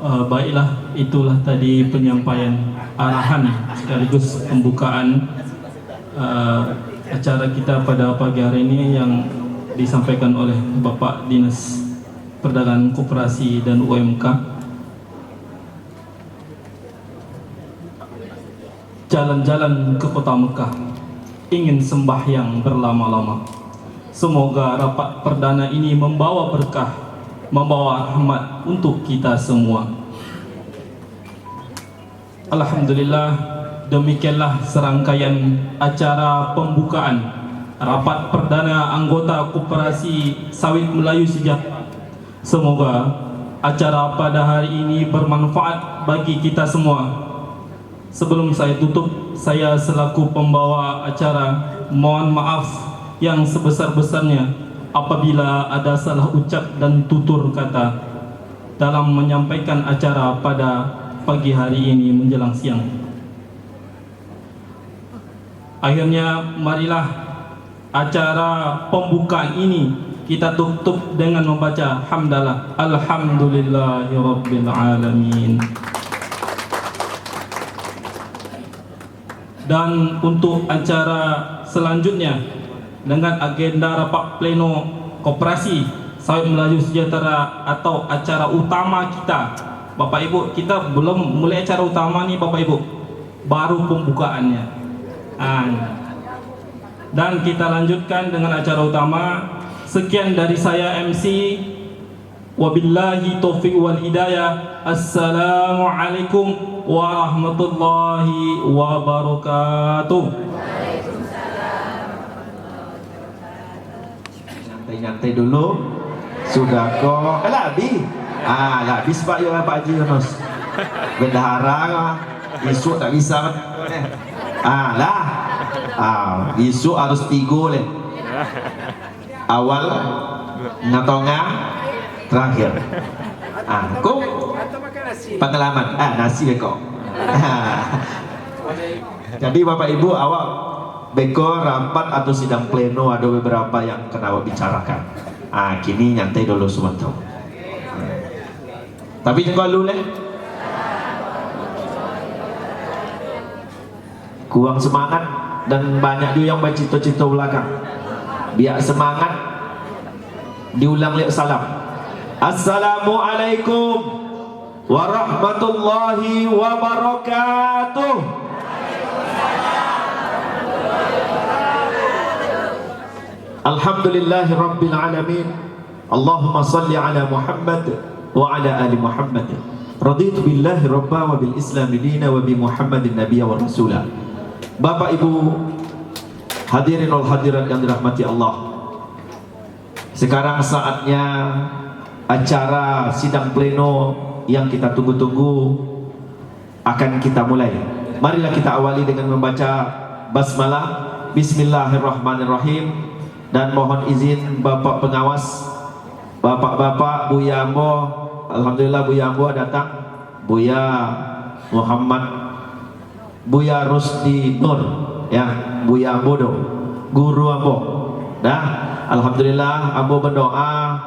Baiklah, itulah tadi penyampaian arahan sekaligus pembukaan acara kita pada pagi hari ini yang disampaikan oleh Bapak Dinas Perdagangan Koperasi dan UMK. Jalan-jalan ke kota Mekah, ingin sembahyang berlama-lama. Semoga rapat perdana ini membawa berkah, membawa rahmat untuk kita semua. Alhamdulillah, demikianlah serangkaian acara pembukaan rapat perdana anggota Koperasi Sawit Melayu Sejahtera. Semoga acara pada hari ini bermanfaat bagi kita semua. Sebelum saya tutup, saya selaku pembawa acara mohon maaf yang sebesar-besarnya apabila ada salah ucap dan tutur kata dalam menyampaikan acara pada pagi hari ini menjelang siang. Akhirnya marilah acara pembukaan ini kita tutup dengan membaca hamdalah alhamdulillahirabbil alamin. Dan untuk acara selanjutnya dengan agenda rapat pleno Koperasi Sawit Melayu Sejahtera atau acara utama kita, Bapak Ibu, kita belum mulai acara utama nih Bapak Ibu, baru pembukaannya. Dan kita lanjutkan dengan acara utama. Sekian dari saya MC, wabillahi taufiq wal hidayah. Assalamualaikum warahmatullahi wabarakatuh. Nyantai dulu. Sudah kok Labi Labi sebab ya Pak Haji Yunus bendahara isu tak bisa isu harus 3 leh. Awal ngatongah terakhir kok pengalaman nasi beko. Jadi Bapak Ibu, awak beko rapat atau sidang pleno ada beberapa yang kena bicarakan. Kini nyantai dulu sebentar. Tapi juga lu leh kurang semangat dan banyak dia yang bercita-cita belakang. Biar semangat diulang lihat salam. Assalamualaikum warahmatullahi wabarakatuh. Alhamdulillahi rabbil alamin. Allahumma salli ala Muhammad wa ala ali Muhammad. Raditu billahi rabba wa bil islam dina wa bi Muhammadin nabiyya wa rasula. Bapak Ibu hadirin wal hadirat yang dirahmati Allah, sekarang saatnya acara sidang pleno yang kita tunggu-tunggu akan kita mulai. Marilah kita awali dengan membaca basmalah. Bismillahirrahmanirrahim. Dan mohon izin Bapak pengawas, Bapak-bapak, Buya Ambo. Alhamdulillah Buya Ambo datang. Buya Muhammad, Buya Rusdi Nur, ya, Buya Ambo do, Guru Ambo. Dah, alhamdulillah Ambo berdoa,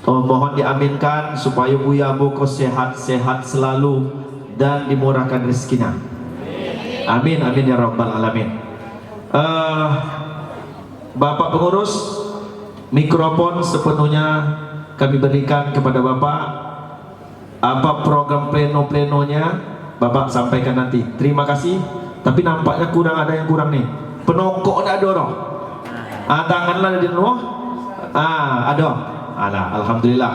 mohon diaminkan supaya Buya Ambo kau sehat-sehat selalu dan dimurahkan rezekinya. Amin amin ya rabbal alamin. Bapak pengurus, mikrofon sepenuhnya kami berikan kepada Bapak. Apa program pleno-plenonya Bapak sampaikan nanti. Terima kasih. Tapi nampaknya kurang, ada yang kurang nih. Penokok ada dorong. Tanganlah di bawah. Ada. Alhamdulillah.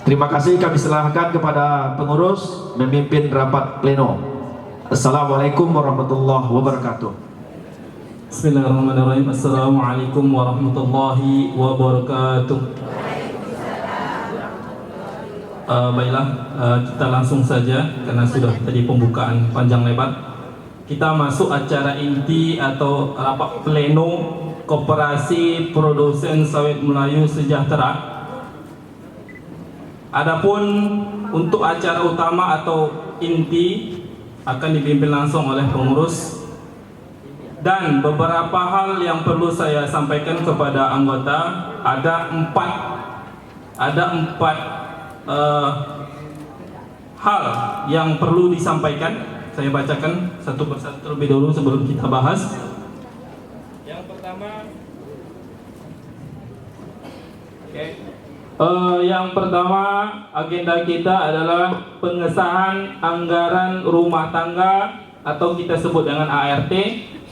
Terima kasih, kami serahkan kepada pengurus memimpin rapat pleno. Assalamualaikum warahmatullahi wabarakatuh. Bismillahirrahmanirrahim. Assalamualaikum warahmatullahi wabarakatuh. Baiklah, kita langsung saja karena sudah tadi pembukaan panjang lebar. Kita masuk acara inti atau rapat pleno Koperasi Produsen Sawit Melayu Sejahtera. Adapun untuk acara utama atau inti akan dipimpin langsung oleh pengurus. Dan beberapa hal yang perlu saya sampaikan kepada anggota, ada empat hal yang perlu disampaikan. Saya bacakan satu persatu terlebih dahulu sebelum kita bahas. Yang pertama, agenda kita adalah pengesahan anggaran rumah tangga atau kita sebut dengan ART,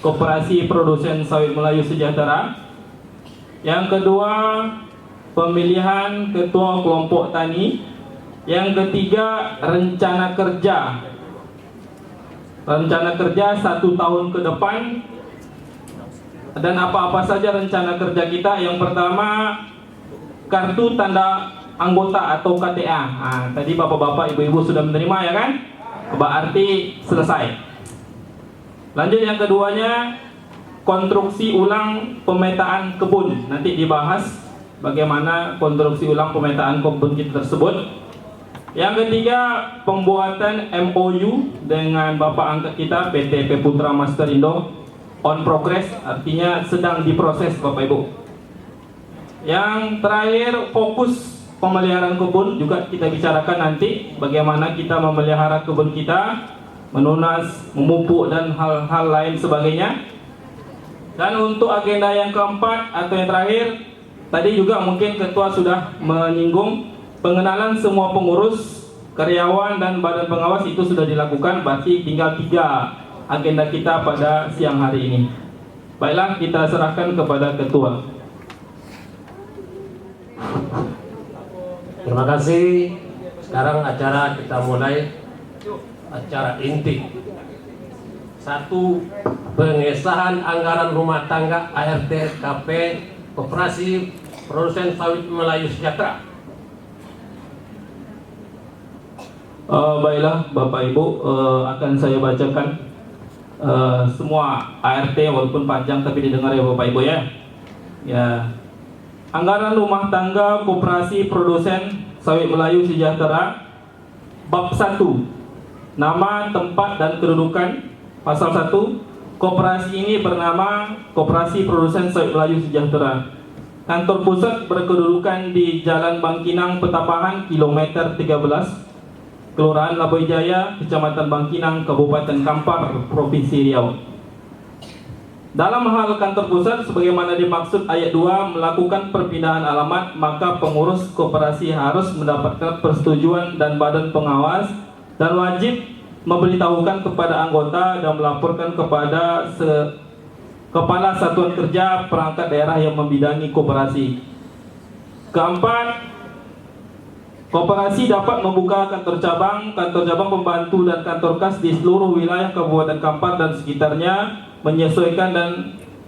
Koperasi Produsen Sawit Melayu Sejahtera. Yang kedua, pemilihan ketua kelompok tani. Yang ketiga, rencana kerja 1 tahun ke depan. Dan apa-apa saja rencana kerja kita. Yang pertama, kartu tanda anggota atau KTA. Tadi bapak-bapak, ibu-ibu sudah menerima ya kan? Berarti selesai. Lanjut yang keduanya, konstruksi ulang pemetaan kebun. Nanti dibahas bagaimana konstruksi ulang pemetaan kebun kita tersebut. Yang ketiga, pembuatan MOU dengan bapak angkat kita PT Peputra Master Indo on progress, artinya sedang diproses Bapak Ibu. Yang terakhir, fokus pemeliharaan kebun juga kita bicarakan nanti bagaimana kita memelihara kebun kita, menunas, memupuk dan hal-hal lain sebagainya. Dan untuk agenda yang keempat atau yang terakhir, tadi juga mungkin ketua sudah menyinggung, pengenalan semua pengurus, karyawan dan badan pengawas itu sudah dilakukan. Berarti tinggal 3 agenda kita pada siang hari ini. Baiklah, kita serahkan kepada ketua. Terima kasih. Sekarang acara kita mulai. Acara inti. 1. Pengesahan anggaran rumah tangga ART KP Koperasi Produsen Sawit Melayu Sejahtera. Baiklah Bapak Ibu, akan saya bacakan semua ART walaupun panjang tapi didengar ya Bapak Ibu ya. Anggaran rumah tangga Koperasi Produsen Sawit Melayu Sejahtera. Bab 1, nama, tempat dan kedudukan. Pasal 1, koperasi ini bernama Koperasi Produsen Sawit Melayu Sejahtera. Kantor pusat berkedudukan di Jalan Bangkinang Petapahan, kilometer 13, Kelurahan Labuai Jaya, Kecamatan Bangkinang, Kabupaten Kampar, Provinsi Riau. Dalam hal kantor pusat, sebagaimana dimaksud ayat 2, melakukan perpindahan alamat, maka pengurus koperasi harus mendapatkan persetujuan dan badan pengawas dan wajib memberitahukan kepada anggota dan melaporkan kepada Kepala Satuan Kerja perangkat daerah yang membidangi koperasi. Keempat, koperasi dapat membuka kantor cabang pembantu dan kantor kas di seluruh wilayah Kabupaten Kampar dan sekitarnya, menyesuaikan dan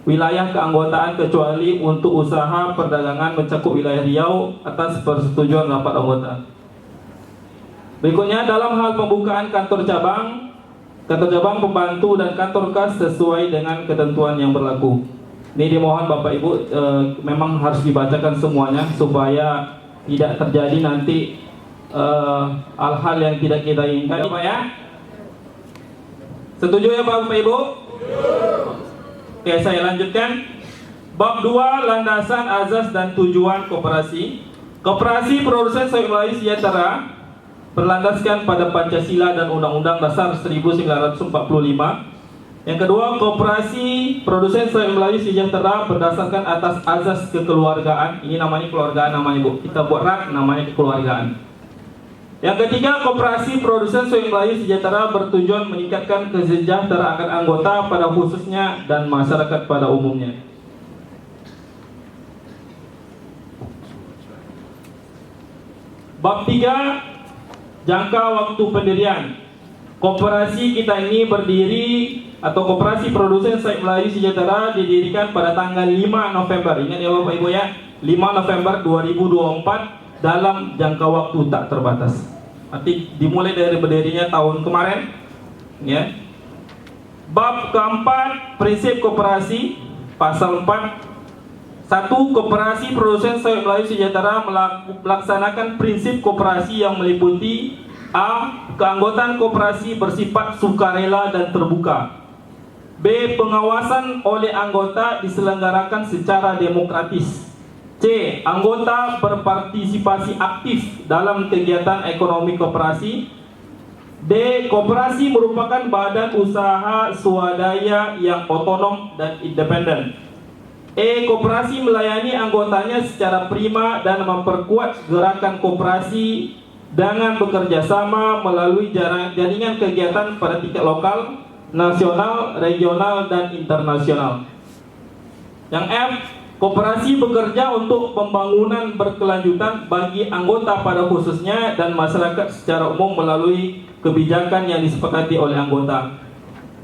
wilayah keanggotaan kecuali untuk usaha perdagangan mencakup wilayah Riau atas persetujuan rapat anggota. Berikutnya, dalam hal pembukaan kantor cabang pembantu dan kantor kas sesuai dengan ketentuan yang berlaku. Ini dimohon Bapak Ibu memang harus dibacakan semuanya supaya tidak terjadi nanti hal-hal yang tidak kita inginkan, Pak ya. Setuju ya Bapak Ibu? Oke, saya lanjutkan. Bab 2, landasan, azas dan tujuan koperasi. Koperasi Produsen Sawit Melayu Sejahtera berlandaskan pada Pancasila dan Undang-Undang Dasar 1945. Yang kedua, Koperasi Produsen Sawit Melayu Sejahtera berdasarkan atas azas kekeluargaan. Ini namanya keluargaan namanya Bu. Kita buat rak namanya kekeluargaan. Yang ketiga, Koperasi Produsen Sawit Melayu Sejahtera bertujuan meningkatkan kesejahteraan anggota pada khususnya dan masyarakat pada umumnya. Bab 3, jangka waktu pendirian. Koperasi kita ini berdiri atau Koperasi Produsen Sawit Melayu Sejahtera didirikan pada tanggal 5 November. Ingat ya Bapak Ibu ya, 5 November 2024 dalam jangka waktu tak terbatas. Arti dimulai dari berdirinya tahun kemarin ya. Bab keempat, prinsip koperasi. Pasal 4, 1. Koperasi Produsen Sawit Melayu Sejahtera melaksanakan prinsip koperasi yang meliputi A. Keanggotaan koperasi bersifat sukarela dan terbuka. B. Pengawasan oleh anggota diselenggarakan secara demokratis. C. Anggota berpartisipasi aktif dalam kegiatan ekonomi koperasi. D. Koperasi merupakan badan usaha swadaya yang otonom dan independen. E. Koperasi melayani anggotanya secara prima dan memperkuat gerakan koperasi dengan bekerja sama melalui jaringan kegiatan pada tingkat lokal, nasional, regional, dan internasional. Yang F. Koperasi bekerja untuk pembangunan berkelanjutan bagi anggota pada khususnya dan masyarakat secara umum melalui kebijakan yang disepakati oleh anggota.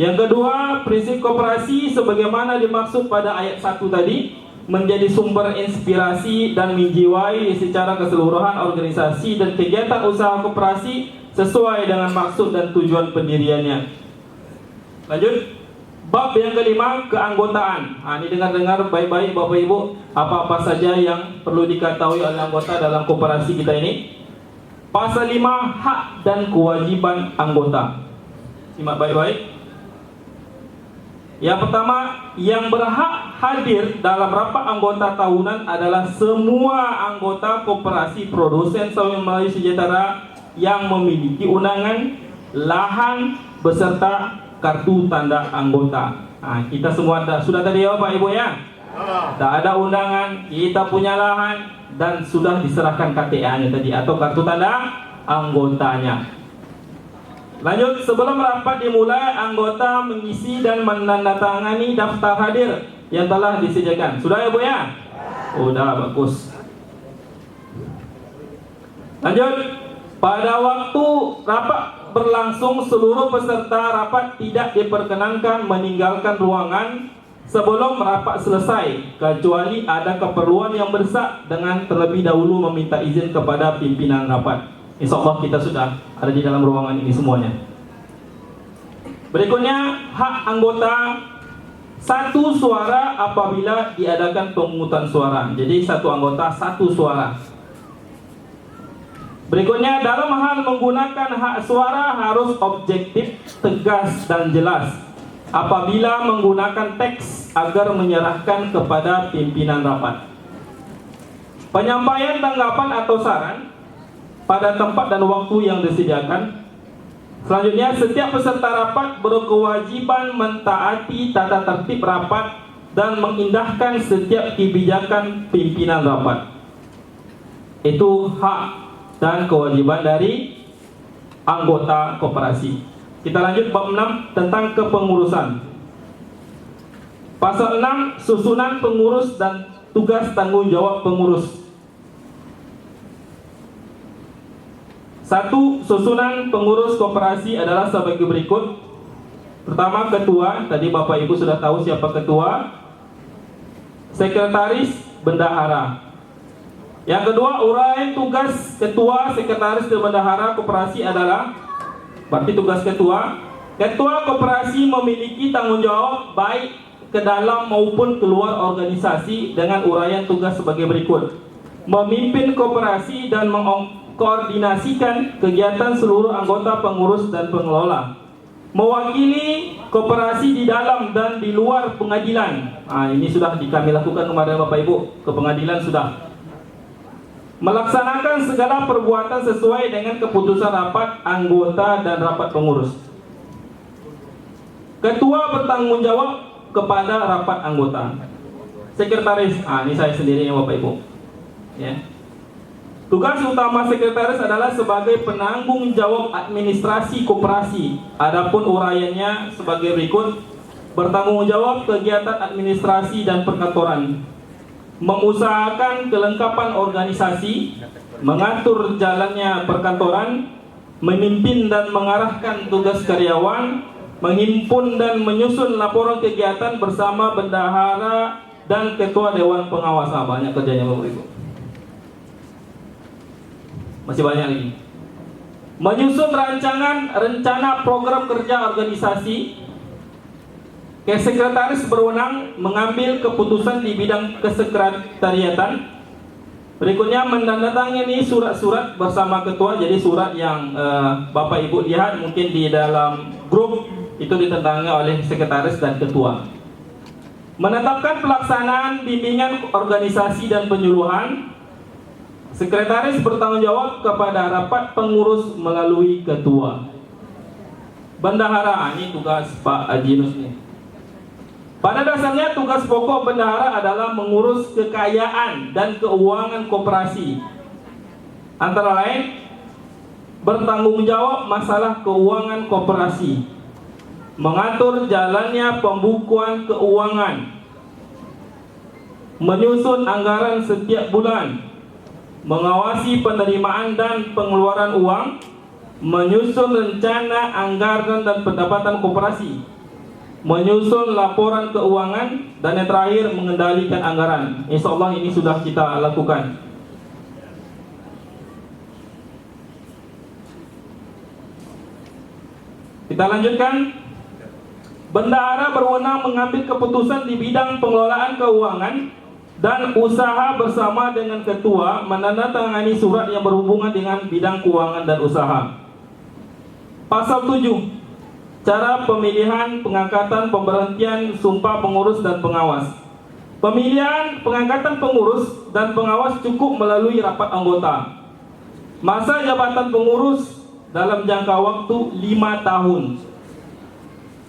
Yang kedua, prinsip koperasi sebagaimana dimaksud pada ayat 1 tadi menjadi sumber inspirasi dan menjiwai secara keseluruhan organisasi dan kegiatan usaha koperasi sesuai dengan maksud dan tujuan pendiriannya. Lanjut. Bab yang kelima, keanggotaan. Ini dengar-dengar baik-baik Bapak Ibu, apa-apa saja yang perlu diketahui oleh anggota dalam koperasi kita ini. Pasal 5, hak dan kewajiban anggota. Simak baik-baik. Yang pertama, yang berhak hadir dalam rapat anggota tahunan adalah semua anggota koperasi produsen sawit Melayu Sejahtera yang memiliki undangan, lahan, beserta kartu tanda anggota. Kita semua sudah tadi ya Pak Ibu ya. Tak ada undangan, kita punya lahan dan sudah diserahkan KTA-nya tadi atau kartu tanda anggotanya. Lanjut, sebelum rapat dimulai, anggota mengisi dan menandatangani daftar hadir yang telah disediakan. Sudah ya Bu ya? Sudah, bagus. Lanjut, pada waktu rapat berlangsung, seluruh peserta rapat tidak diperkenankan meninggalkan ruangan sebelum rapat selesai, kecuali ada keperluan yang mendesak dengan terlebih dahulu meminta izin kepada pimpinan rapat. InsyaAllah kita sudah ada di dalam ruangan ini semuanya. Berikutnya, hak anggota satu suara apabila diadakan pemungutan suara. Jadi satu anggota satu suara. Berikutnya, dalam hal menggunakan hak suara harus objektif, tegas, dan jelas apabila menggunakan teks agar menyerahkan kepada pimpinan rapat. Penyampaian tanggapan atau saran pada tempat dan waktu yang disediakan. Selanjutnya, setiap peserta rapat berkewajiban mentaati tata tertib rapat dan mengindahkan setiap kebijakan pimpinan rapat. Itu hak dan kewajiban dari anggota koperasi. Kita lanjut bab 6 tentang kepengurusan. Pasal 6, susunan pengurus dan tugas tanggung jawab pengurus. 1. Susunan pengurus koperasi adalah sebagai berikut. Pertama, ketua. Tadi Bapak Ibu sudah tahu siapa ketua. Sekretaris, bendahara. Yang kedua, uraian tugas ketua, sekretaris, dan bendahara koperasi adalah, berarti tugas ketua. Ketua koperasi memiliki tanggung jawab baik ke dalam maupun keluar organisasi dengan uraian tugas sebagai berikut. Memimpin koperasi dan mengkoordinasikan kegiatan seluruh anggota pengurus dan pengelola. Mewakili koperasi di dalam dan di luar pengadilan. Ini sudah kami lakukan kemarin Bapak Ibu, ke pengadilan sudah. Melaksanakan segala perbuatan sesuai dengan keputusan rapat anggota dan rapat pengurus. Ketua bertanggung jawab kepada rapat anggota. Sekretaris, ini saya sendiri ya Bapak Ibu ya. Tugas utama sekretaris adalah sebagai penanggung jawab administrasi koperasi. Adapun uraiannya sebagai berikut: bertanggung jawab kegiatan administrasi dan perkantoran, mengusahakan kelengkapan organisasi, mengatur jalannya perkantoran, memimpin dan mengarahkan tugas karyawan, menghimpun dan menyusun laporan kegiatan bersama bendahara dan ketua dewan pengawas. Banyak kerjanya Bapak Ibu. Masih banyak lagi. Menyusun rencana program kerja organisasi. Sekretaris berwenang mengambil keputusan di bidang kesekretariatan. Berikutnya, menandatangani surat-surat bersama ketua. Jadi surat yang Bapak Ibu lihat mungkin di dalam grup itu ditentangnya oleh sekretaris dan ketua. Menetapkan pelaksanaan bimbingan organisasi dan penyuluhan. Sekretaris bertanggung jawab kepada rapat pengurus melalui ketua. Bendahara, ini tugas Pak Ajinus nih. Pada dasarnya tugas pokok bendahara adalah mengurus kekayaan dan keuangan koperasi. Antara lain, bertanggung jawab masalah keuangan koperasi, mengatur jalannya pembukuan keuangan, menyusun anggaran setiap bulan, mengawasi penerimaan dan pengeluaran uang, menyusun rencana anggaran dan pendapatan koperasi, menyusun laporan keuangan, dan yang terakhir mengendalikan anggaran. Insya Allah ini sudah kita lakukan. Kita lanjutkan. Bendahara berwenang mengambil keputusan di bidang pengelolaan keuangan dan usaha bersama dengan ketua menandatangani surat yang berhubungan dengan bidang keuangan dan usaha. Pasal 7. Cara pemilihan, pengangkatan, pemberhentian, sumpah pengurus dan pengawas. Pemilihan, pengangkatan pengurus dan pengawas cukup melalui rapat anggota. Masa jabatan pengurus dalam jangka waktu 5 tahun.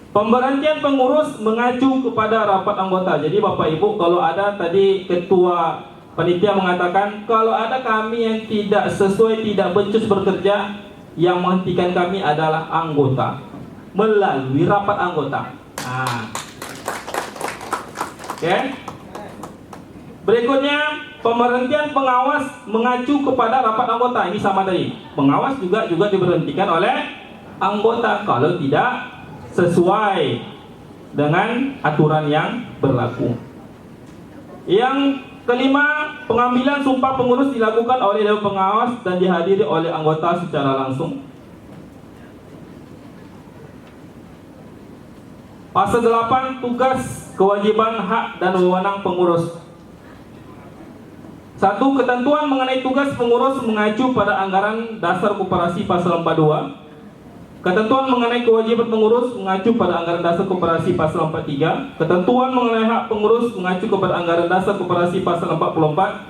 Pemberhentian pengurus mengacu kepada rapat anggota. Jadi Bapak Ibu, kalau ada tadi ketua panitia mengatakan kalau ada kami yang tidak sesuai, tidak becus bekerja, yang menghentikan kami adalah anggota melalui rapat anggota. Oke. Berikutnya, pemberhentian pengawas mengacu kepada rapat anggota. Ini sama tadi. Pengawas juga diberhentikan oleh anggota kalau tidak sesuai dengan aturan yang berlaku. Yang kelima, pengambilan sumpah pengurus dilakukan oleh dewan pengawas dan dihadiri oleh anggota secara langsung. Pasal 8, tugas, kewajiban, hak dan wewenang pengurus. 1. Ketentuan mengenai tugas pengurus mengacu pada anggaran dasar koperasi pasal 42. Ketentuan mengenai kewajiban pengurus mengacu pada anggaran dasar koperasi pasal 43. Ketentuan mengenai hak pengurus mengacu kepada anggaran dasar koperasi pasal 44.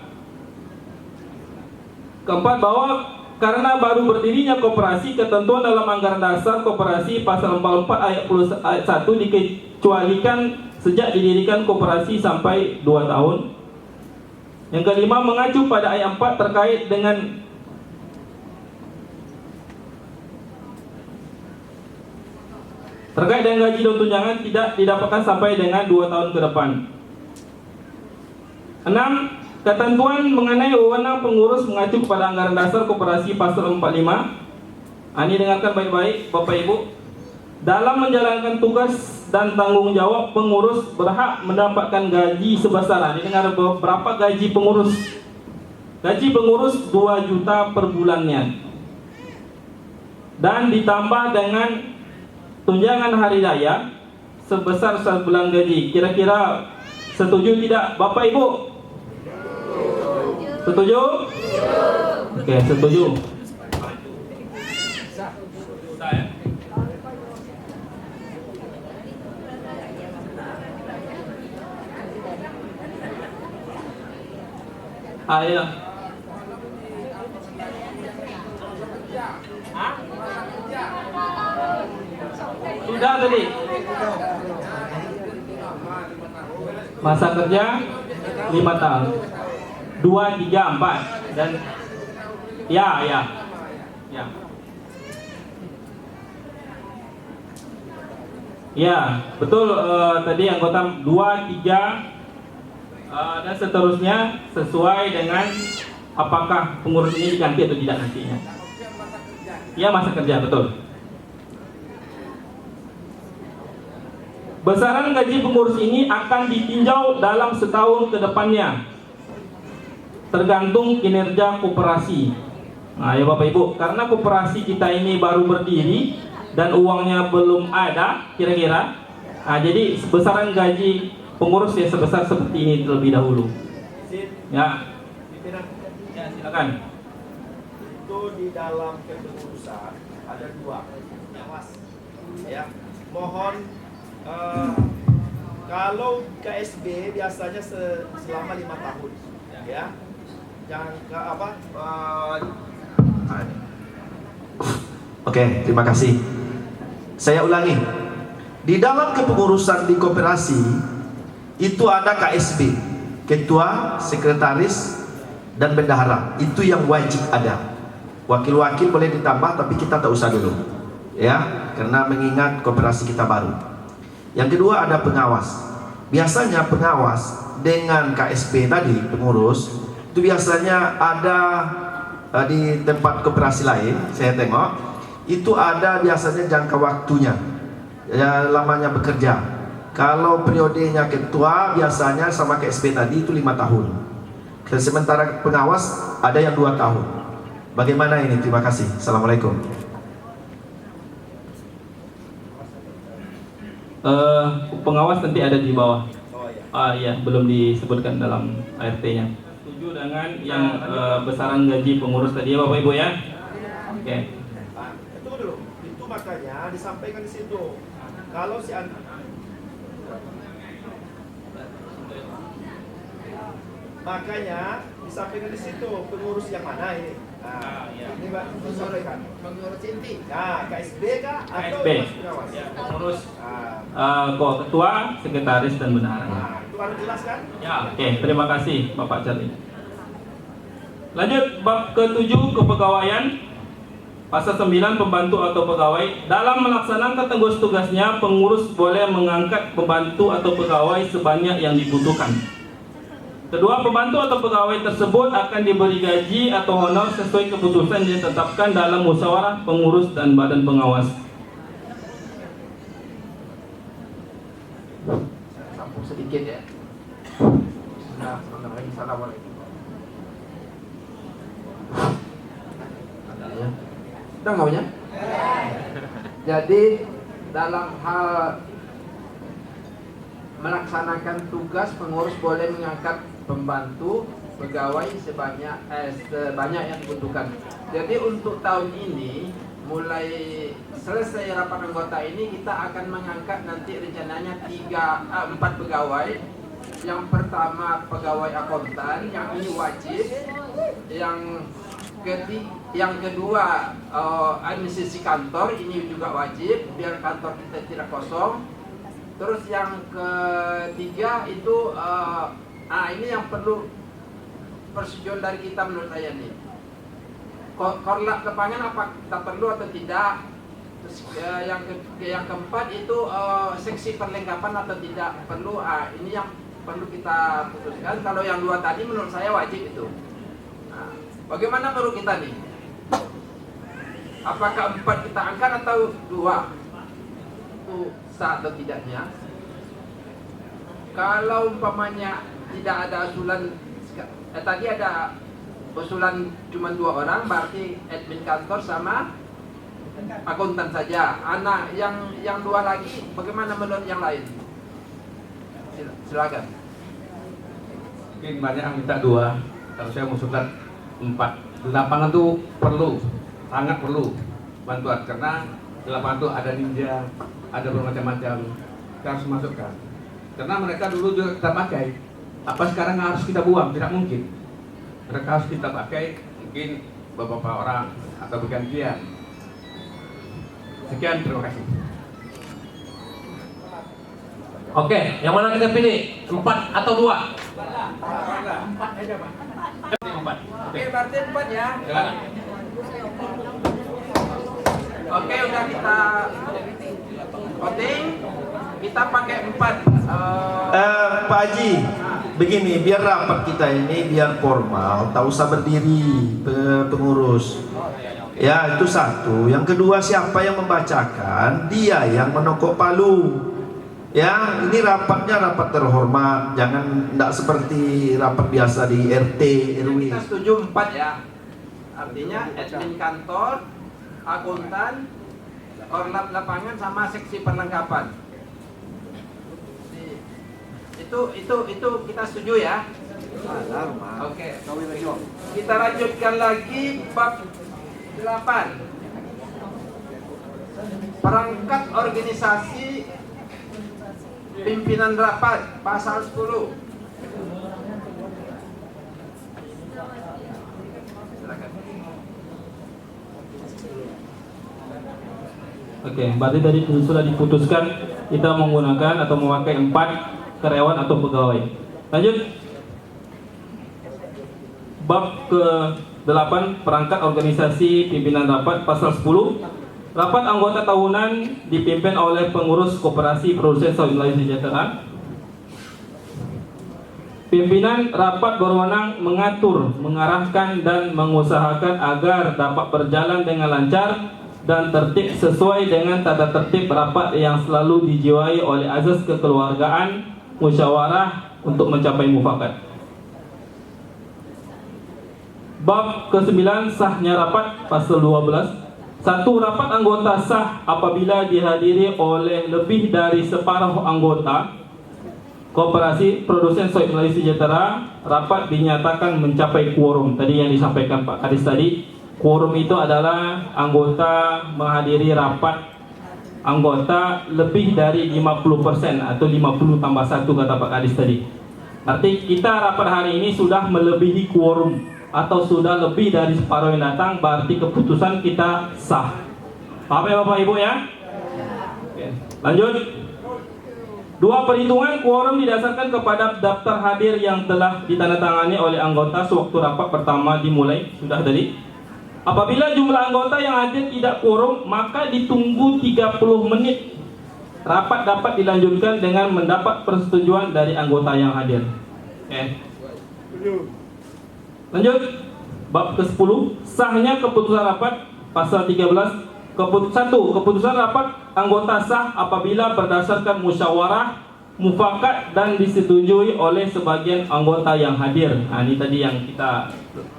Keempat, bahwa karena baru berdirinya koperasi, ketentuan dalam anggaran dasar koperasi pasal 44 ayat 1 dikecualikan sejak didirikan koperasi sampai 2 tahun. Yang kelima, mengacu pada ayat 4 terkait dengan gaji dan tunjangan tidak didapatkan sampai dengan 2 tahun ke depan. 6. Ketentuan mengenai wewenang pengurus mengacu kepada anggaran dasar koperasi pasal 45. Ini dengarkan baik-baik Bapak Ibu. Dalam menjalankan tugas dan tanggung jawab, pengurus berhak mendapatkan gaji sebesar, ini dengar berapa gaji pengurus? Gaji pengurus 2 juta per bulannya. Dan ditambah dengan tunjangan hari raya sebesar 1 bulan gaji. Kira-kira setuju tidak Bapak Ibu? Setuju? Oke, setuju. Ayo. Sudah tadi. Masa kerja 5 tahun. 2, 3, 4 dan ya. Ya, betul, tadi anggota 2, 3 dan seterusnya sesuai dengan apakah pengurus ini diganti atau tidak nantinya. Ya, masa kerja, betul. Besaran gaji pengurus ini akan ditinjau dalam setahun ke depannya, tergantung kinerja koperasi. Nah ya Bapak Ibu, karena koperasi kita ini baru berdiri dan uangnya belum ada kira-kira, jadi besaran gaji pengurus ya sebesar seperti ini terlebih dahulu. Ya, silakan. Itu di dalam kepengurusan ada 2 pengawas. Ya, mohon kalau KSB biasanya selama 5 tahun, ya. Jangan Oke, terima kasih. Saya ulangi, di dalam kepengurusan di koperasi itu ada KSB, ketua, sekretaris, dan bendahara. Itu yang wajib ada. Wakil-wakil boleh ditambah, tapi kita tak usah dulu, ya, karena mengingat koperasi kita baru. Yang kedua ada pengawas. Biasanya pengawas dengan KSB tadi, pengurus, itu biasanya ada di tempat koperasi lain. Saya tengok itu ada biasanya jangka waktunya, ya, lamanya bekerja. Kalau periodenya ketua biasanya sama KSB tadi itu 5 tahun. Sementara pengawas ada yang 2 tahun. Bagaimana ini? Terima kasih. Assalamualaikum. Pengawas nanti ada di bawah. Iya, belum disebutkan dalam ART-nya. Setuju dengan yang besaran gaji pengurus tadi ya Bapak Ibu ya? Oke. Tunggu dulu. Itu makanya disampaikan di situ. Kalau si makanya disampaikan di situ pengurus yang mana ini? Nah, ini Pak disampaikan. Pengurus inti. Nah, KSB kah atau KSB. pengawas? Ya, pengurus Nah, ketua, sekretaris dan bendahara. itu harus jelas kan? Ya, oke. Terima kasih Bapak Charlie. Lanjut bab ke-7 kepegawaian. Pasal 9 pembantu atau pegawai. Dalam melaksanakan tugas-tugasnya, pengurus boleh mengangkat pembantu atau pegawai sebanyak yang dibutuhkan. Kedua, pembantu atau pegawai tersebut akan diberi gaji atau honor sesuai keputusan yang ditetapkan dalam musyawarah pengurus dan badan pengawas. Sambung sedikit ya. Nah, assalamualaikum. Udah nggak punya? Jadi dalam hal melaksanakan tugas, pengurus boleh mengangkat pembantu pegawai sebanyak yang dibutuhkan. Jadi untuk tahun ini, mulai selesai rapat anggota ini, kita akan mengangkat nanti rencananya 4 pegawai. Yang pertama pegawai akuntan, yang ini wajib. Yang kedua administrasi kantor, ini juga wajib biar kantor kita tidak kosong. Terus yang ketiga itu ini yang perlu persetujuan dari kita menurut saya nih. Korlap lapangan apa kita perlu atau tidak? Terus yang keempat itu seksi perlengkapan atau tidak perlu. Ini yang perlu kita putuskan. Kalau yang 2 tadi menurut saya wajib itu. Bagaimana menurut kita nih? Apakah 4 kita angkat atau 2? Itu sah atau tidaknya? Kalau umpamanya tidak ada usulan, tadi ada usulan cuma 2 orang, berarti admin kantor sama akuntan saja. Anak yang 2 lagi, bagaimana menurut yang lain? Silakan. Mungkin banyak yang minta 2, kalau saya mengusulkan 4. Di lapangan tuh perlu, sangat perlu bantuan, karena di lapangan tuh ada ninja, ada bermacam-macam, kita harus masukkan. Karena mereka dulu juga kita pakai, apa sekarang harus kita buang? Tidak mungkin. Mereka harus kita pakai, mungkin beberapa orang atau bergantian. Sekian, terima kasih. Oke, yang mana kita pilih? 4 atau 2? 4 aja Pak. 4. Oke, berarti 4 ya. Silakan. Oke, udah kita voting. Kita pakai 4. Pak Haji, begini, biar rapat kita ini biar formal, tak usah berdiri pengurus. Ya, itu satu. Yang kedua, siapa yang membacakan, dia yang menokok palu. Ya, ini rapatnya rapat terhormat, jangan tidak seperti rapat biasa di RT RW. Kita setuju 4 ya. Artinya admin kantor, akuntan, korlap lapangan sama seksi perlengkapan. Itu kita setuju ya. Oke. Kita lanjutkan lagi bab 8. Perangkat organisasi pimpinan rapat pasal 10. Oke, berarti tadi sudah diputuskan kita menggunakan atau memakai 4 karyawan atau pegawai. Lanjut. Bab ke-8 perangkat organisasi pimpinan rapat pasal 10. Rapat anggota tahunan dipimpin oleh pengurus koperasi produsen sawit Melayu Sejahtera. Pimpinan rapat berwenang mengatur, mengarahkan dan mengusahakan agar dapat berjalan dengan lancar dan tertib sesuai dengan tata tertib rapat yang selalu dijiwai oleh azas kekeluargaan, musyawarah untuk mencapai mufakat. Bab ke-9 sahnya rapat pasal 12. 1. Rapat anggota sah apabila dihadiri oleh lebih dari separuh anggota Koperasi Produsen Sawit Melayu Sejahtera. Rapat dinyatakan mencapai quorum. Tadi yang disampaikan Pak Kadis tadi, quorum itu adalah anggota menghadiri rapat anggota lebih dari 50% atau 50 tambah 1 kata Pak Kadis tadi. Arti kita rapat hari ini sudah melebihi quorum atau sudah lebih dari separuh yang datang, berarti keputusan kita sah. Paham ya Bapak Ibu ya? Oke. Lanjut. 2. Perhitungan quorum didasarkan kepada daftar hadir yang telah ditandatangani oleh anggota sewaktu rapat pertama dimulai. Sudah tadi. Apabila jumlah anggota yang hadir tidak quorum, maka ditunggu 30 menit. Rapat dapat dilanjutkan dengan mendapat persetujuan dari anggota yang hadir. Oke. Lanjut. Bab ke-10 sahnya keputusan rapat pasal 13. 1. Keputusan rapat anggota sah apabila berdasarkan musyawarah, mufakat dan disetujui oleh sebagian anggota yang hadir. Nah, ini tadi yang kita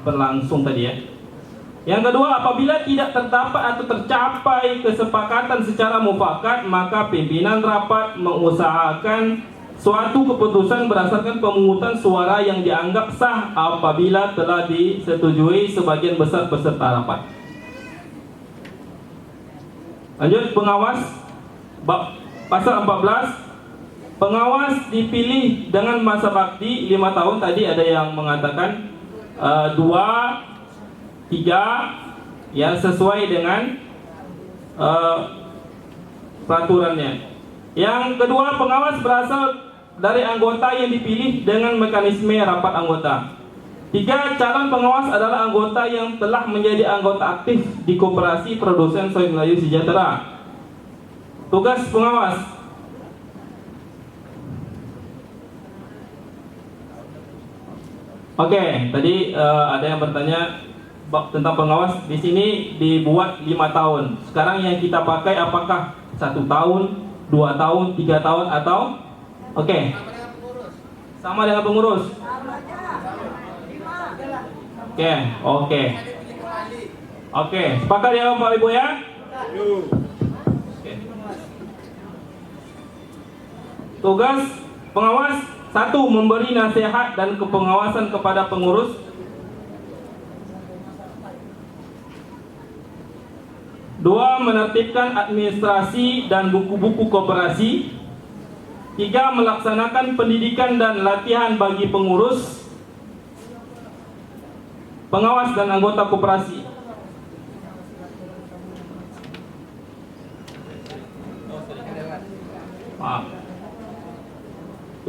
berlangsung tadi ya. Yang kedua, apabila tidak terdapat atau tercapai kesepakatan secara mufakat, maka pimpinan rapat mengusahakan suatu keputusan berdasarkan pemungutan suara yang dianggap sah apabila telah disetujui sebagian besar peserta rapat. Lanjut, pengawas. Bab pasal 14. Pengawas dipilih dengan masa bakti 5 tahun. Tadi ada yang mengatakan 2, 3 ya, sesuai dengan peraturannya. Yang kedua, pengawas berasal dari anggota yang dipilih dengan mekanisme rapat anggota. 3. Calon pengawas adalah anggota yang telah menjadi anggota aktif di Koperasi Produsen Sawit Melayu Sejahtera. Tugas pengawas. Oke, tadi ada yang bertanya tentang pengawas. Di sini dibuat 5 tahun. Sekarang yang kita pakai apakah 1 tahun, 2 tahun, 3 tahun atau oke. Sama dengan pengurus. Oke, sepakat ya Bapak Ibu ya? Oke. Tugas pengawas 1. Memberi nasihat dan kepengawasan kepada pengurus. 2. Menertibkan administrasi dan buku-buku koperasi. 3. Melaksanakan pendidikan dan latihan bagi pengurus, pengawas dan anggota koperasi.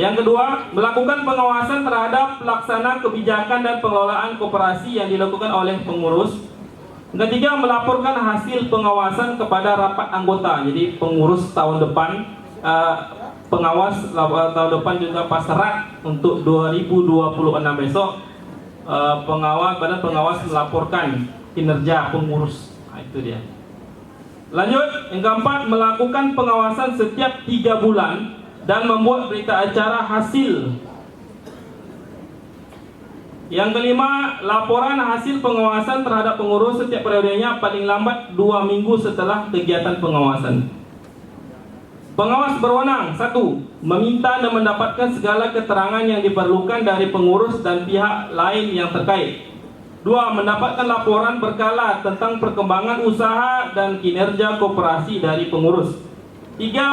Yang kedua, melakukan pengawasan terhadap pelaksana kebijakan dan pengelolaan koperasi yang dilakukan oleh pengurus. Yang ketiga, melaporkan hasil pengawasan kepada rapat anggota. Jadi pengurus tahun depan, pengawas tahun depan juga pasrah untuk 2026 besok. Badan pengawas melaporkan kinerja pengurus. Nah, itu dia. Lanjut, yang keempat, melakukan pengawasan setiap 3 bulan dan membuat berita acara hasil. Yang kelima, laporan hasil pengawasan terhadap pengurus setiap periodenya paling lambat 2 minggu setelah kegiatan pengawasan. Pengawas berwenang 1. Meminta dan mendapatkan segala keterangan yang diperlukan dari pengurus dan pihak lain yang terkait. 2. Mendapatkan laporan berkala tentang perkembangan usaha dan kinerja koperasi dari pengurus. 3.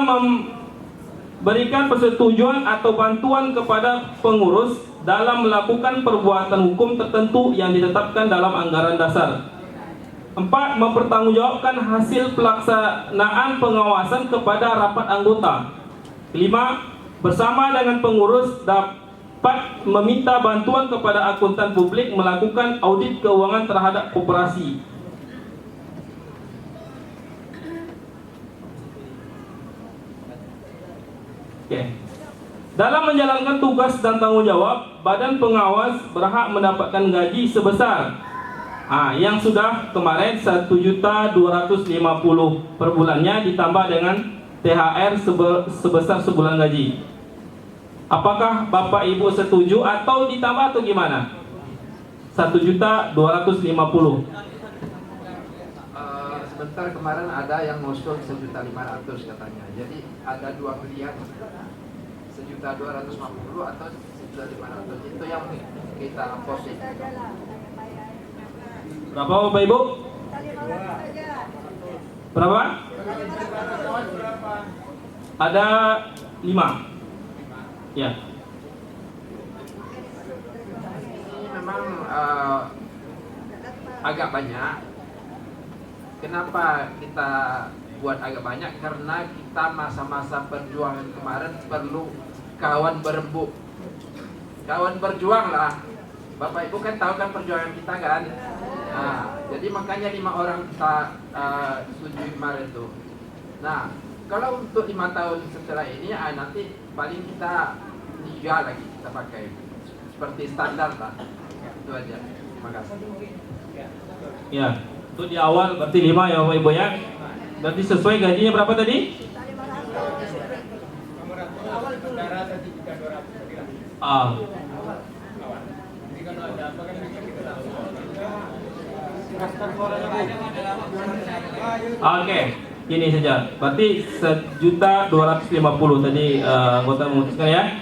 Memberikan persetujuan atau bantuan kepada pengurus dalam melakukan perbuatan hukum tertentu yang ditetapkan dalam anggaran dasar. 4. Mempertanggungjawabkan hasil pelaksanaan pengawasan kepada rapat anggota. 5. Bersama dengan pengurus dapat meminta bantuan kepada akuntan publik melakukan audit keuangan terhadap koperasi. Dalam menjalankan tugas dan tanggung jawab, badan pengawas berhak mendapatkan gaji sebesar yang sudah kemarin 1.250 per bulannya ditambah dengan THR sebesar sebulan gaji. Apakah Bapak Ibu setuju atau ditambah atau gimana? 1.250. Sebentar, kemarin ada yang ngusul 1.500.000 katanya. Jadi ada dua pilihan. 1.250.000 atau 1.500.000, itu yang kita posisi. Berapa Bapak Ibu? Berapa? Ada 5. Ya. Ini memang agak banyak. Kenapa kita buat agak banyak? Karena kita masa-masa perjuangan kemarin perlu kawan berembuk, kawan berjuang lah. Bapak Ibu kan tahu kan perjuangan kita kan. Nah, jadi makanya 5 orang kita setuju kemarin tuh. Nah, kalau untuk 5 tahun setelah ini, nanti paling kita 3 lagi kita pakai seperti standar lah. Itu aja. Terima kasih. Ya, itu di awal berarti 5 ya Bapak Ibu ya. Berarti sesuai gajinya berapa tadi? Oke, gini saja. Berarti 1.250.000 tadi anggota memutuskan ya.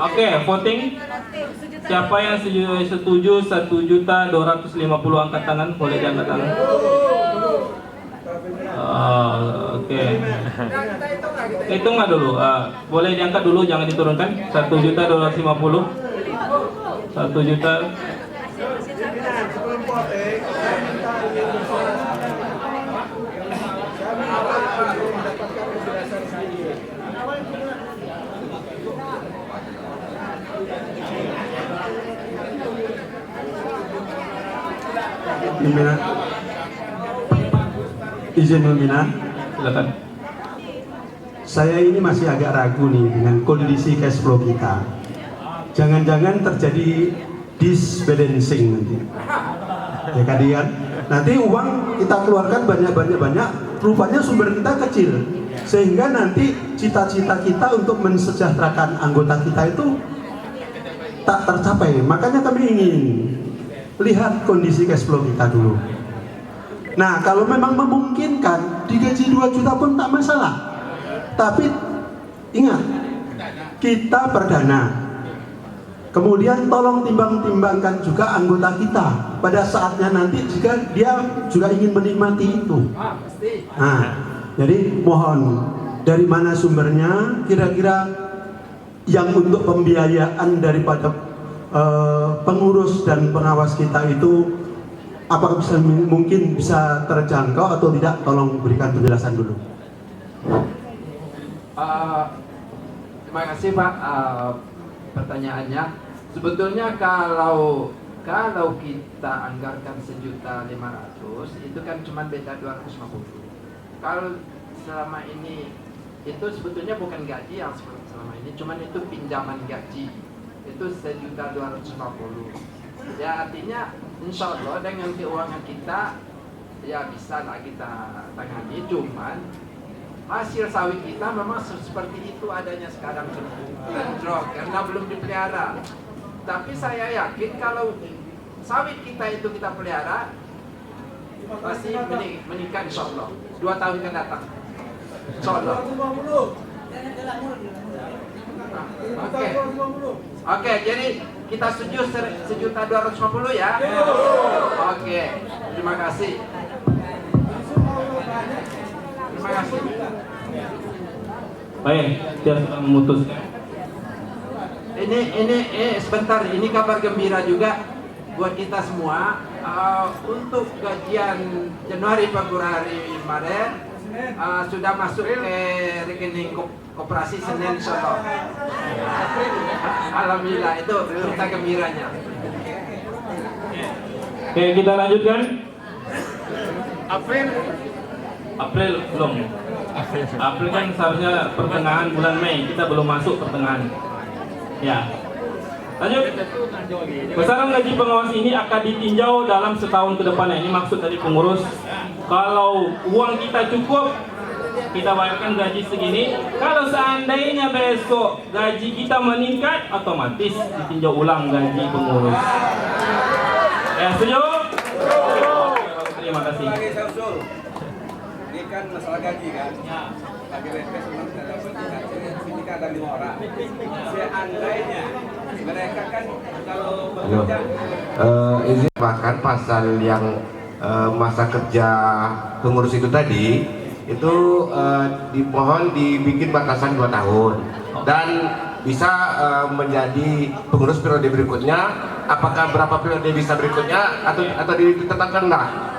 Oke, voting. Siapa yang setuju 1.250.000 angkat tangan, boleh diangkat tangan. Oke. Hitung nggak dulu? Boleh diangkat dulu, jangan diturunkan. 1.250.000. 1 juta. Pimpinan, izin pimpinan, Silakan. saya ini masih agak ragu nih dengan kondisi cash flow kita. Jangan-jangan terjadi disbalancing nanti. Ya kan? Nanti uang kita keluarkan banyak, rupanya sumber kita kecil. Sehingga nanti cita-cita kita untuk mensejahterakan anggota kita itu tak tercapai. Makanya kami ingin lihat kondisi cash flow kita dulu. Nah, kalau memang memungkinkan digaji 2 juta pun tak masalah. Tapi ingat, kita perdana. Kemudian tolong timbang-timbangkan juga anggota kita pada saatnya nanti jika dia juga ingin menikmati itu. Nah, jadi mohon dari mana sumbernya, kira-kira yang untuk pembiayaan daripada pengurus dan pengawas kita itu apakah mungkin bisa terjangkau atau tidak? Tolong berikan penjelasan dulu. Terima kasih Pak pertanyaannya. Sebetulnya kalau kita anggarkan 1.500.000 itu kan cuma beda 250. Kalau selama ini itu sebetulnya bukan gaji yang selama ini, cuman itu pinjaman gaji. Itu 1.250.000. Ya artinya insya Allah dengan keuangan kita ya bisa lah kita tangani. Cuman hasil sawit kita memang seperti itu adanya sekarang, bentrok karena belum dipelihara. Tapi saya yakin kalau sawit kita itu kita pelihara pasti meningkat insya Allah 2 tahun yang datang insya Allah. Oke, jadi kita setuju 1.250.000 ya. Oke, terima kasih. Terima kasih. Baik, dia sudah memutuskan. Ini ini sebentar, ini kabar gembira juga buat kita semua. Untuk gajian Januari, Februari, Maret sudah masuk ke rekening koperasi Senin Solo. Alhamdulillah, itu berita gembiranya. Oke, kita lanjutkan. April April belum. April kan seharusnya pertengahan bulan Mei, kita belum masuk pertengahan. Ya. Lanjut. Besaran gaji pengawas ini akan ditinjau dalam setahun ke depan. Ini maksud dari pengurus. Kalau uang kita cukup, kita bayarkan gaji segini. Kalau seandainya besok gaji kita meningkat, otomatis ditinjau ulang gaji pengurus. Ya, setuju? Terima kasih. Ini kan masalah gaji kan? Bagi RPS memang tidak dapat ini kan ada 5 orang. Seandainya mereka kan kalau bekerja izin bahkan pasal yang masa kerja pengurus itu tadi itu dimohon dibikin batasan 2 tahun dan bisa menjadi pengurus periode berikutnya. Apakah berapa periode bisa berikutnya atau ditetapkan enggak?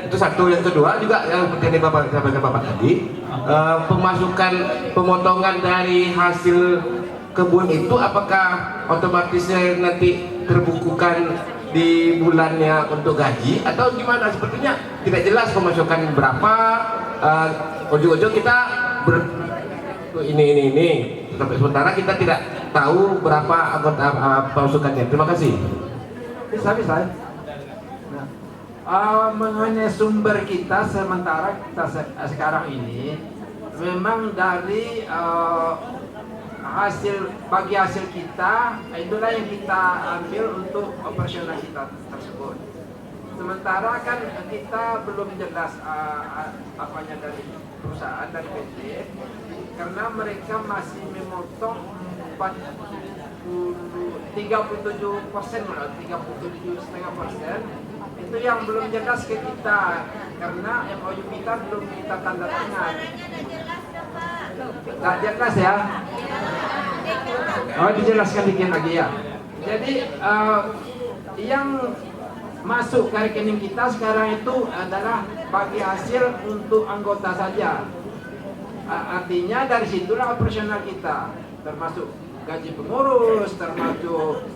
Itu satu. Yang kedua juga yang seperti yang Bapak tadi, pemasukan pemotongan dari hasil kebun itu apakah otomatisnya nanti terbukukan di bulannya untuk gaji atau gimana? Sepertinya tidak jelas pemasukan berapa. Ujung-ujung kita ini sampai sementara kita tidak tahu berapa anggota pemasukannya. Terima kasih. Bisa. Mengenai sumber kita sementara kita sekarang ini memang dari bagi hasil kita, itulah yang kita ambil untuk operasional kita tersebut. Sementara kan kita belum jelas apanya dari perusahaan, dari PT, karena mereka masih memotong 37,5%, itu yang belum jelas ke kita karena MOU kita belum kita tanda tangan. Nggak jelas ya? Oh, dijelaskan dikit lagi ya. Jadi yang masuk ke rekening kita sekarang itu adalah bagi hasil untuk anggota saja. Artinya dari situlah operasional kita, termasuk gaji pengurus, termasuk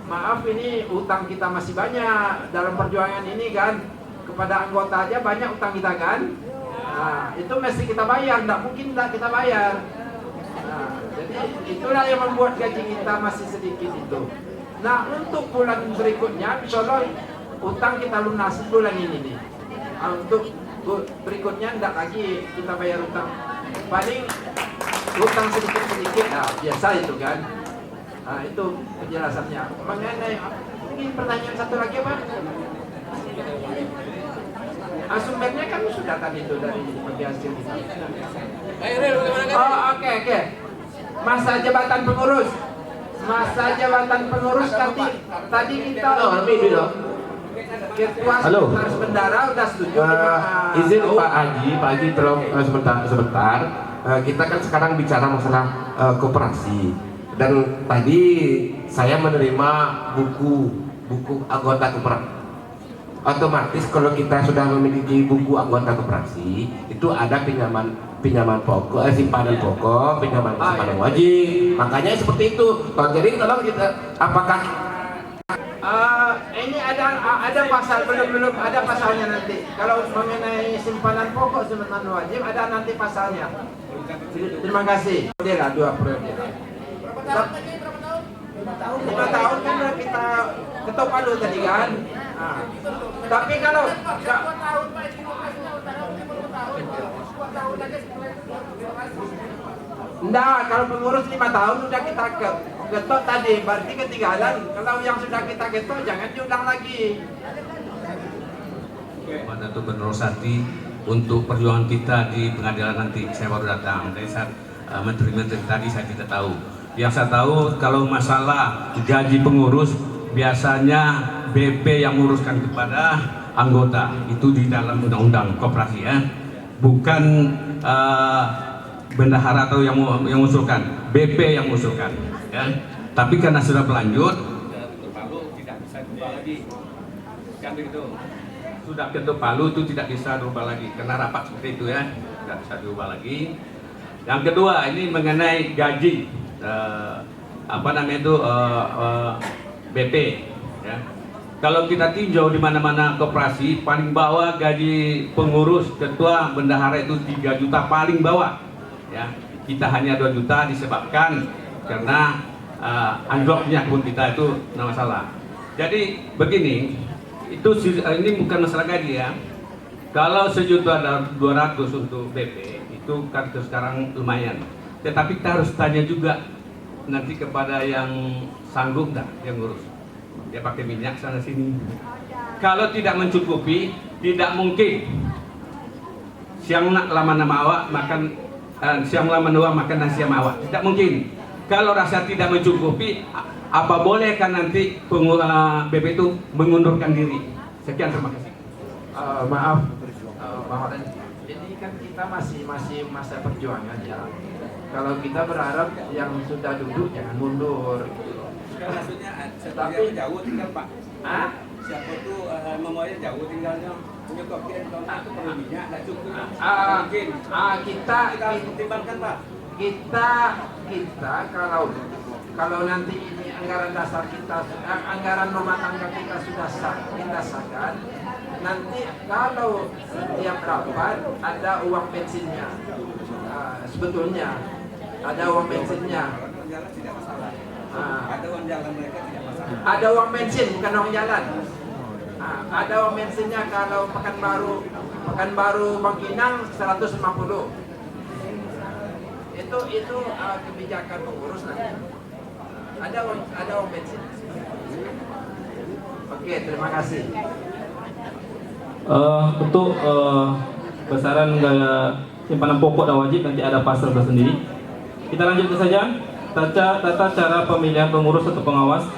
maaf ini utang kita masih banyak dalam perjuangan ini kan, kepada anggota aja banyak utang kita kan. Nah, itu mesti kita bayar, tidak mungkin tidak kita bayar. Nah, jadi itulah yang membuat gaji kita masih sedikit itu. Nah, untuk bulan berikutnya, insyaallah utang kita lunasi bulan ini nih. Untuk berikutnya tidak lagi kita bayar utang. Paling utang sedikit-sedikit, nah, biasa itu kan. Nah, itu penjelasannya. Mengenai ini pertanyaan satu lagi apa? Sumbernya kan sudah tadi itu dari bagi hasil kita. Oh, oke. Masa jabatan pengurus. Tadi kita Ketua Sekretaris Bendara udah setuju. Izin Pak Haji tolong sebentar. Kita kan sekarang bicara masalah koperasi. Dan tadi saya menerima buku anggota koperasi. Otomatis kalau kita sudah memiliki buku anggota koperasi, itu ada pinjaman pokok, simpanan pokok, pinjaman simpanan wajib. Makanya seperti itu. Jadi tolong kita apakah ini ada pasal belum ada pasalnya nanti. Kalau mengenai simpanan pokok, simpanan wajib ada nanti pasalnya. Terima kasih. Dia 2 periode. 5 tahun kan kita ketok palu tadi kan. Nah, tapi kalau enggak, kalau pengurus 5 tahun sudah kita ketok tadi, berarti ketinggalan. Kalau yang sudah kita ketok jangan diulang lagi. Kepada Gubernur Sati untuk perjuangan kita di pengadilan nanti. Saya baru datang dari saat menteri-menteri tadi saya tidak tahu. Yang saya tahu kalau masalah gaji pengurus biasanya BP yang menguruskan kepada anggota itu di dalam undang-undang koperasi ya, bukan bendahara atau yang mengusulkan, BP yang mengusulkan, ya. Tapi karena sudah berlanjut, Palu tidak bisa diubah lagi, kan begitu. Sudah ketuk Palu itu tidak bisa diubah lagi, karena rapat seperti itu ya, tidak bisa diubah lagi. Yang kedua ini mengenai gaji, BP, ya. Kalau kita tinjau di mana-mana koperasi, paling bawah gaji pengurus, ketua, bendahara itu 3 juta paling bawah. Ya, kita hanya 2 juta disebabkan karena anjloknya pun kita itu tidak masalah. Jadi begini, ini bukan masalah gaji ya. Kalau 1.200.000 untuk BP itu kan sekarang lumayan. Tetapi kita harus tanya juga nanti kepada yang sanggup dah yang ngurus. Dia pakai minyak sana sini. Kalau tidak mencukupi, tidak mungkin siang lama nama awak makan siang lama nama makan nasi sama awak. Tidak mungkin. Kalau rasa tidak mencukupi, apa boleh kan nanti BP itu mengundurkan diri. Sekian, terima kasih. Maaf, Bang Hoden. Ini kan kita masih masa perjuangan ya. Kalau kita berharap yang sudah duduk jangan mundur. Maksudnya Tapi jauh tinggal Pak. Ah? Siapa tuh memangnya jauh tinggalnya punya kopian kalau itu perlu minyak nggak cukup. Mungkin. Kita pertimbangkan Pak. Kita kalau nanti ini anggaran dasar kita, anggaran rumah tangga kita sudah kita sahkan, nanti kalau setiap rapat ada uang bensinnya, sebetulnya ada uang bensinnya. Ada uang jalan mereka tidak masalah. Ada uang bensin bukan uang jalan. Ada uang bensinnya kalau Pekanbaru Bangkinang 150. Itu kebijakan pengurus nanti. Ada uang bensin. Oke, terima kasih. Untuk besaran gaya simpanan pokok dan wajib nanti ada pasal tersendiri. Kita lanjutkan saja. Tata cara pemilihan pengurus atau pengawas.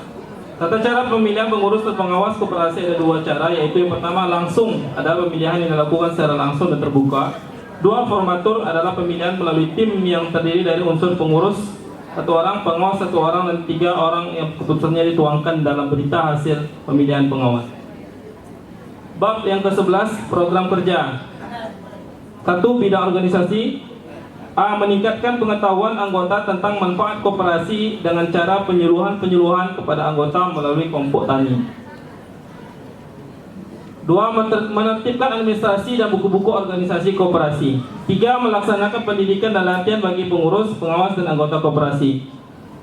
Tata cara pemilihan pengurus atau pengawas koperasi ada 2 cara, yaitu yang pertama langsung, ada pemilihan yang dilakukan secara langsung dan terbuka. 2, formatur adalah pemilihan melalui tim yang terdiri dari unsur pengurus 1 orang, pengawas 1 orang, dan 3 orang yang keputusannya dituangkan dalam berita hasil pemilihan pengawas. Bab yang ke-11, program kerja. 1. Bidang organisasi. A. Meningkatkan pengetahuan anggota tentang manfaat koperasi dengan cara penyuluhan kepada anggota melalui kelompok tani. 2. Menertibkan administrasi dan buku-buku organisasi koperasi. 3. Melaksanakan pendidikan dan latihan bagi pengurus, pengawas, dan anggota koperasi.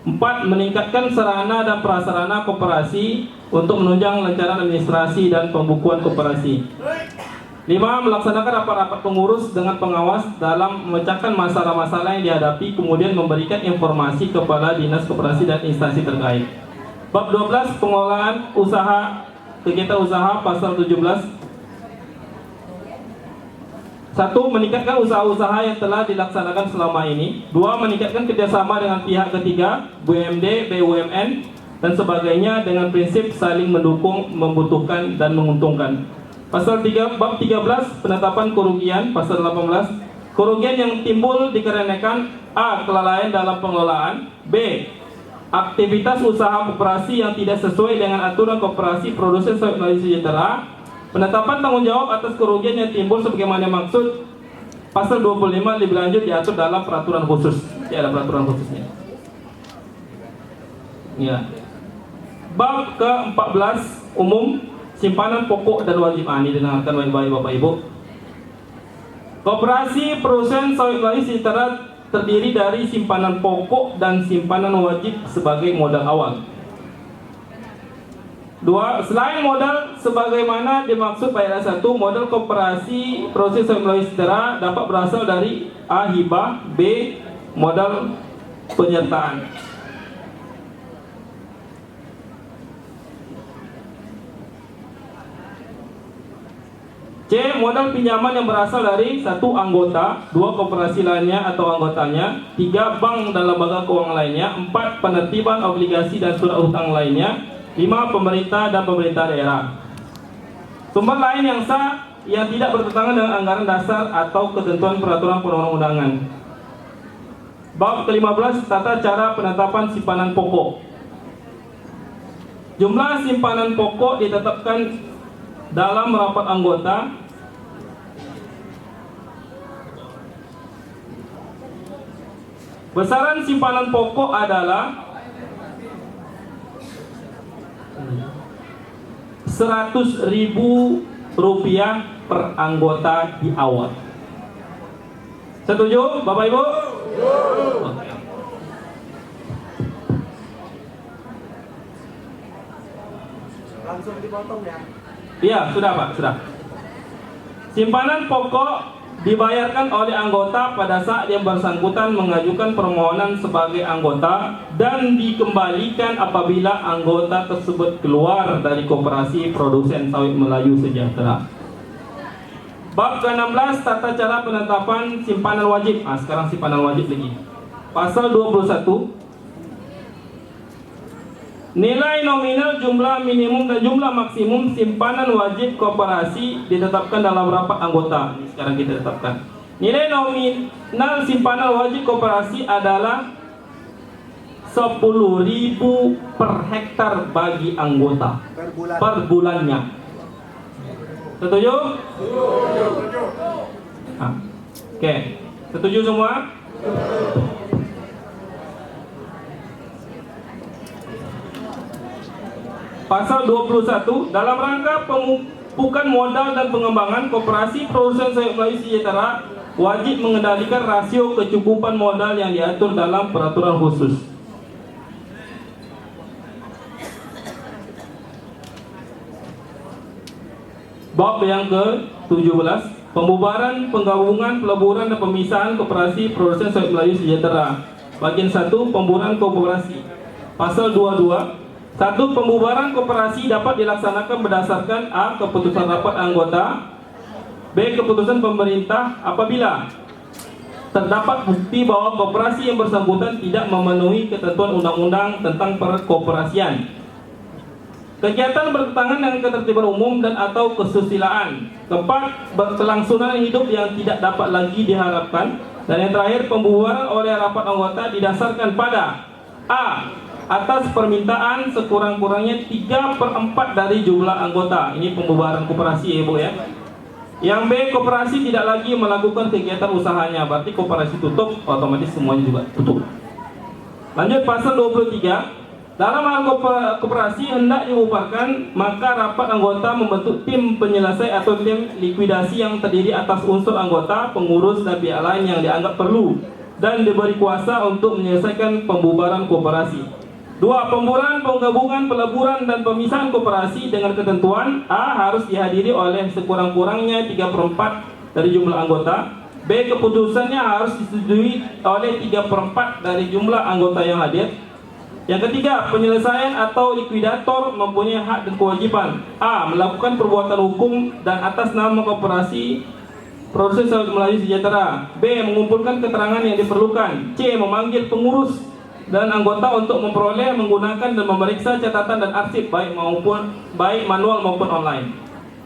4. Meningkatkan sarana dan prasarana koperasi untuk menunjang lancaran administrasi dan pembukuan koperasi. 5. Melaksanakan rapat-rapat pengurus dengan pengawas dalam memecahkan masalah-masalah yang dihadapi, kemudian memberikan informasi kepada dinas koperasi dan instansi terkait. Bab 12. Pengelolaan usaha, kegiatan usaha, pasal 17. 1. Meningkatkan usaha-usaha yang telah dilaksanakan selama ini. 2. Meningkatkan kerjasama dengan pihak ketiga, BUMD, BUMN, dan sebagainya dengan prinsip saling mendukung, membutuhkan, dan menguntungkan. Pasal 3, bab 13, penetapan kerugian. Pasal 18, kerugian yang timbul dikarenakan A. Kelalaian dalam pengelolaan, B. Aktivitas usaha koperasi yang tidak sesuai dengan aturan koperasi produsen sawit Melayu Sejahtera. Penetapan tanggung jawab atas kerugian yang timbul sebagaimana maksud pasal 25 lebih lanjut diatur dalam peraturan khusus. Ada peraturan khususnya. Ya. Bab ke-14, umum, simpanan pokok dan wajib. Ini dengarkan baik-baik Bapak Ibu. Koperasi produsen sawit Melayu Sejahtera terdiri dari simpanan pokok dan simpanan wajib sebagai modal awal. 2. Selain modal sebagaimana dimaksud pada 1, modal koperasi produsen sawit Melayu Sejahtera dapat berasal dari A. Hibah, B. Modal penyertaan. C. Modal pinjaman yang berasal dari 1. Anggota, 2. Koperasi lainnya atau anggotanya, 3. Bank dan lembaga keuangan lainnya, 4. Penertiban obligasi dan surat hutang lainnya, 5. Pemerintah dan pemerintah daerah. Sumber lain yang sah yang tidak bertentangan dengan anggaran dasar atau ketentuan peraturan perundang-undangan. Bab ke-15 tata cara penetapan simpanan pokok. Jumlah simpanan pokok ditetapkan dalam rapat anggota besaran simpanan pokok adalah 100.000 rupiah per anggota di awal. Setuju Bapak Ibu? Oke. Langsung dipotong ya. Iya, sudah Pak, sudah. Simpanan pokok dibayarkan oleh anggota pada saat yang bersangkutan mengajukan permohonan sebagai anggota dan dikembalikan apabila anggota tersebut keluar dari Koperasi Produsen Sawit Melayu Sejahtera. Bab ke-16 tata cara penetapan simpanan wajib. Sekarang simpanan wajib lagi. Pasal 21. Nilai nominal, jumlah minimum dan jumlah maksimum simpanan wajib koperasi ditetapkan dalam rapat anggota. Ini sekarang kita tetapkan. Nilai nominal simpanan wajib koperasi adalah 10.000 per hektar bagi anggota per bulannya. Setuju? Oke. Setuju semua? Pasal 21, dalam rangka pemupukan modal dan pengembangan, Koperasi Produsen Sawit Melayu Sejahtera wajib mengendalikan rasio kecukupan modal yang diatur dalam peraturan khusus. Bab yang ke-17, pembubaran, penggabungan, peleburan dan pemisahan Koperasi Produsen Sawit Melayu Sejahtera. Bagian 1, pembubaran koperasi. Pasal 22. 1. Pembubaran koperasi dapat dilaksanakan berdasarkan A. Keputusan rapat anggota, B. Keputusan pemerintah apabila terdapat bukti bahwa koperasi yang bersangkutan tidak memenuhi ketentuan undang-undang tentang perkoperasian, kegiatan bertentangan dengan ketertiban umum dan atau kesusilaan. Keempat, berkelangsungan hidup yang tidak dapat lagi diharapkan. Dan yang terakhir, pembubaran oleh rapat anggota didasarkan pada A. Atas permintaan sekurang-kurangnya 3/4 dari jumlah anggota. Ini pembubaran koperasi ya Bu ya. Yang B, koperasi tidak lagi melakukan kegiatan usahanya, berarti koperasi tutup, otomatis semuanya juga tutup. Lanjut pasal 23. Dalam hal koperasi hendak dibubarkan, maka rapat anggota membentuk tim penyelesai atau tim likuidasi yang terdiri atas unsur anggota, pengurus dan pihak lain yang dianggap perlu dan diberi kuasa untuk menyelesaikan pembubaran koperasi. 2. Pembubaran, penggabungan, peleburan dan pemisahan koperasi dengan ketentuan A. Harus dihadiri oleh sekurang-kurangnya 3/4 dari jumlah anggota. B. Keputusannya harus disetujui oleh 3/4 dari jumlah anggota yang hadir. Yang ketiga, penyelesaian atau likuidator mempunyai hak dan kewajiban A. Melakukan perbuatan hukum dan atas nama Koperasi Produsen Sawit Melayu Sejahtera. B. Mengumpulkan keterangan yang diperlukan. C. Memanggil pengurus dan anggota untuk memperoleh, menggunakan dan memeriksa catatan dan arsip baik manual maupun online.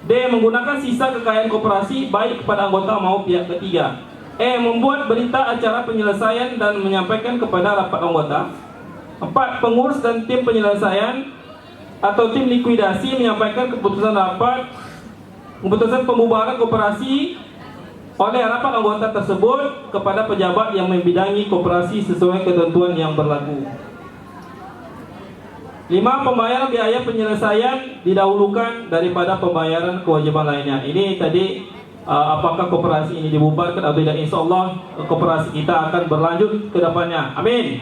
D. Menggunakan sisa kekayaan koperasi baik kepada anggota maupun pihak ketiga. E. Membuat berita acara penyelesaian dan menyampaikan kepada rapat anggota. 4. Pengurus dan tim penyelesaian atau tim likuidasi menyampaikan keputusan pembubaran koperasi oleh rapat anggota tersebut kepada pejabat yang membidangi koperasi sesuai ketentuan yang berlaku. 5. Pembayaran biaya penyelesaian didahulukan daripada pembayaran kewajiban lainnya. Ini tadi apakah koperasi ini dibubarkan atau tidak, insyaallah koperasi kita akan berlanjut ke depannya. Amin.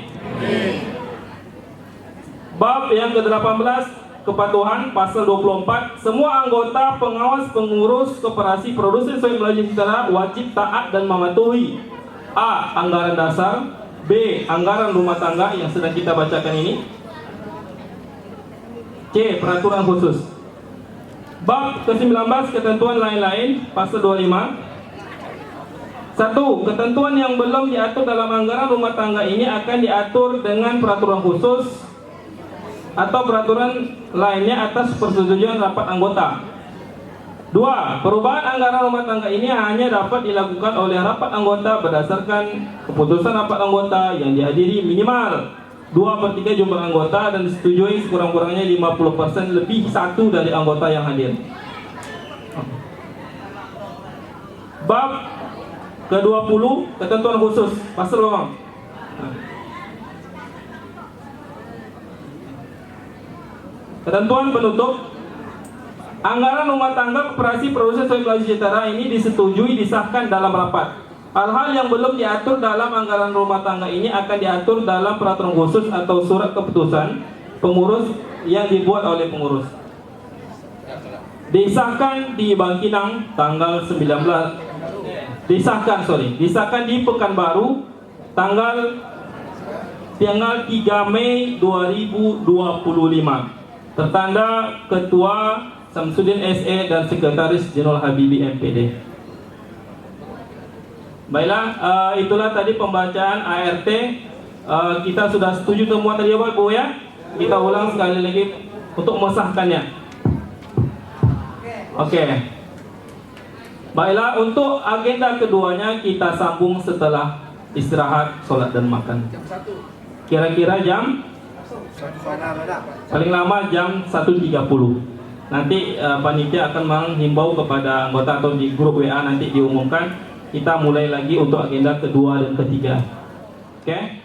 Bab yang ke-18, kepatuhan. Pasal 24. Semua anggota, pengawas, pengurus Koperasi Produsen Sawit Melayu Sejahtera wajib taat dan mematuhi A. Anggaran dasar, B. Anggaran rumah tangga yang sedang kita bacakan ini, C. Peraturan khusus. Bab ke-19, ketentuan lain-lain. Pasal 25. 1. Ketentuan yang belum diatur dalam anggaran rumah tangga ini akan diatur dengan peraturan khusus atau peraturan lainnya atas persetujuan rapat anggota. 2. Perubahan anggaran rumah tangga ini hanya dapat dilakukan oleh rapat anggota berdasarkan keputusan rapat anggota yang dihadiri minimal 2/3 jumlah anggota dan disetujui sekurang-kurangnya 50% lebih 1 dari anggota yang hadir. Bab ke-20 ketentuan khusus pasal berapa? Ketentuan penutup. Anggaran rumah tangga koperasi produsen sawit Melayu Sejahtera ini disetujui disahkan dalam rapat. Hal-hal yang belum diatur dalam anggaran rumah tangga ini akan diatur dalam peraturan khusus atau surat keputusan pengurus yang dibuat oleh pengurus. Disahkan di Bangkinang tanggal 19. Disahkan di Pekanbaru tanggal 3 Mei 2025. Tertanda Ketua Samsudin SE dan Sekretaris Jenderal Habibie MPD. Baiklah, itulah tadi pembacaan ART. Kita sudah setuju semua tadi Bapak Ibu ya. Kita ulang sekali lagi untuk mengesahkannya. Oke. Baiklah, untuk agenda keduanya kita sambung setelah istirahat, sholat dan makan. Kira-kira jam? Paling lama jam 1.30. Nanti panitia akan menghimbau kepada anggota atau di grup WA nanti diumumkan kita mulai lagi untuk agenda kedua dan ketiga. Oke?